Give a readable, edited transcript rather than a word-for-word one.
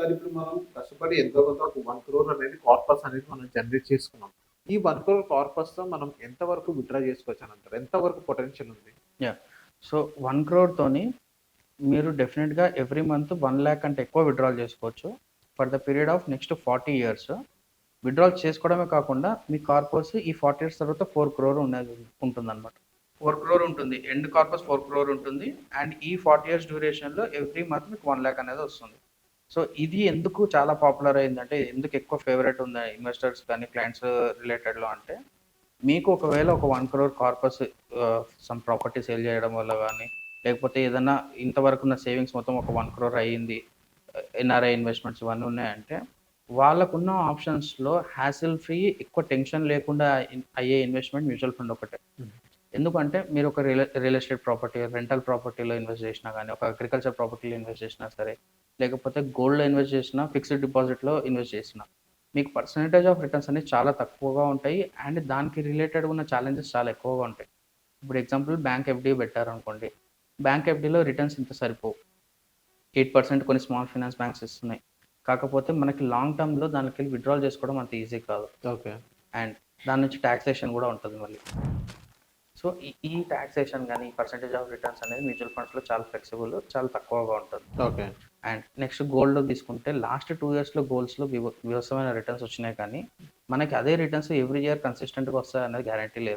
Sir ఇప్పుడు మనం కష్టపడి ఎంతో కొంత ఒక 1 క్రోర్ అనేది కార్పస్ అనేది మనం జనరేట్ చేసుకున్నాం. ఈ 1 క్రోర్ కార్పస్‌తో మనం ఎంత వరకు విత్‌డ్రా చేసుకోవచ్చనంటారు? ఎంత వరకు పొటెన్షియల్ ఉంది? యాహ్! సో, 1,00,00,000 తోని మీరు డెఫినిట్‌గా ఎవ్రీ మంత్ 1,00,000 కంటే ఎక్కువ విత్‌డ్రాల్ చేసుకోవచ్చు. For the period of next 40 years. Withdrawal చేసుకోవడమే కాకుండా మీ కార్పస్ ఈ 40 ఇయర్స్ తర్వాత 4,00,00,000 ఉన్నది ఉంటుందన్నమాట. 4,00,00,000 ఉంటుంది. ఎండ్ కార్పస్ 4,00,00,000 ఉంటుంది. అండ్ ఈ 40 ఇయర్స్ డ్యూరేషన్‌లో ఎవ్రీ మంత్ మీకు 1,00,000 అనేది వస్తుంది. సో, ఇది ఎందుకు చాలా పాపులర్ అయిందంటే, ఎందుకు ఎక్కువ ఫేవరెట్ ఉంది ఇన్వెస్టర్స్ కానీ, క్లయింట్స్ రిలేటెడ్‌లో అంటే, మీకు ఒకవేళ ఒక 1,00,00,000 కార్పస్ సమ్ ప్రాపర్టీ సేల్ చేయడం వల్ల గానీ, లేకపోతే ఏదన్నా ఇంతవరకు ఉన్న సేవింగ్స్ మొత్తం ఒక 1,00,00,000 అయ్యింది. ఎన్ఆర్ఐ ఇన్వెస్ట్మెంట్స్ ఇవన్నీ ఉన్నాయంటే, వాళ్ళకున్న ఆప్షన్స్‌లో హ్యాసిల్ ఫ్రీ ఎక్కువ టెన్షన్ లేకుండా అయ్యే ఇన్వెస్ట్మెంట్ మ్యూచువల్ ఫండ్ ఒకటే. ఎందుకంటే మీరు ఒక రియల్ ఎస్టేట్ ప్రాపర్టీ, రెంటల్ ప్రాపర్టీలో ఇన్వెస్ట్ చేసినా గానీ, ఒక అగ్రికల్చర్ ప్రాపర్టీలో ఇన్వెస్ట్ చేసినా సరే, లేకపోతే గోల్డ్‌లో ఇన్వెస్ట్ చేసినా, ఫిక్స్డ్ డిపాజిట్‌లో ఇన్వెస్ట్ చేసినా, మీకు పర్సెంటేజ్ ఆఫ్ రిటర్న్స్ అనేవి చాలా తక్కువగా ఉంటాయి. అండ్ దానికి రిలేటెడ్‌గా ఉన్న ఛాలెంజెస్ చాలా ఎక్కువగా ఉంటాయి. ఇప్పుడు ఎగ్జాంపుల్ బ్యాంక్ ఎఫ్‌డి పెట్టారనుకోండి. బ్యాంక్ ఎఫ్‌డిలో రిటర్న్స్ ఇంత సరిపోవు. 8% కొన్ని స్మాల్ ఫైనాన్స్ బ్యాంక్స్ ఇస్తున్నాయి. కాకపోతే మనకి లాంగ్ టర్మ్‌లో దానికెళ్ళి విత్‌డ్రాల్ చేసుకోవడం అంత ఈజీ కాదు. ఓకే. అండ్ దాని నుంచి టాక్సేషన్ కూడా ఉంటది మళ్ళీ. సో, ఈ టాక్సేషన్ గానీ, ఈ పర్సెంటేజ్ ఆఫ్ రిటర్న్స్ అనేది మ్యూచువల్ ఫండ్స్‌లో చాలా ఫ్లెక్సిబుల్, చాలా తక్కువగా ఉంటుంది. ఓకే. అండ్ నెక్స్ట్ గోల్డ్‌లో తీసుకుంటే లాస్ట్ 2 ఇయర్స్‌లో గోల్డ్స్‌లో వివత్సమైన రిటర్న్స్ వచ్చినాయి కానీ, మనకి అదే రిటర్న్స్ ఎవ్రీ ఇయర్ కన్సిస్టెంట్‌గా వస్తాయనేది గ్యారంటీ లేదు.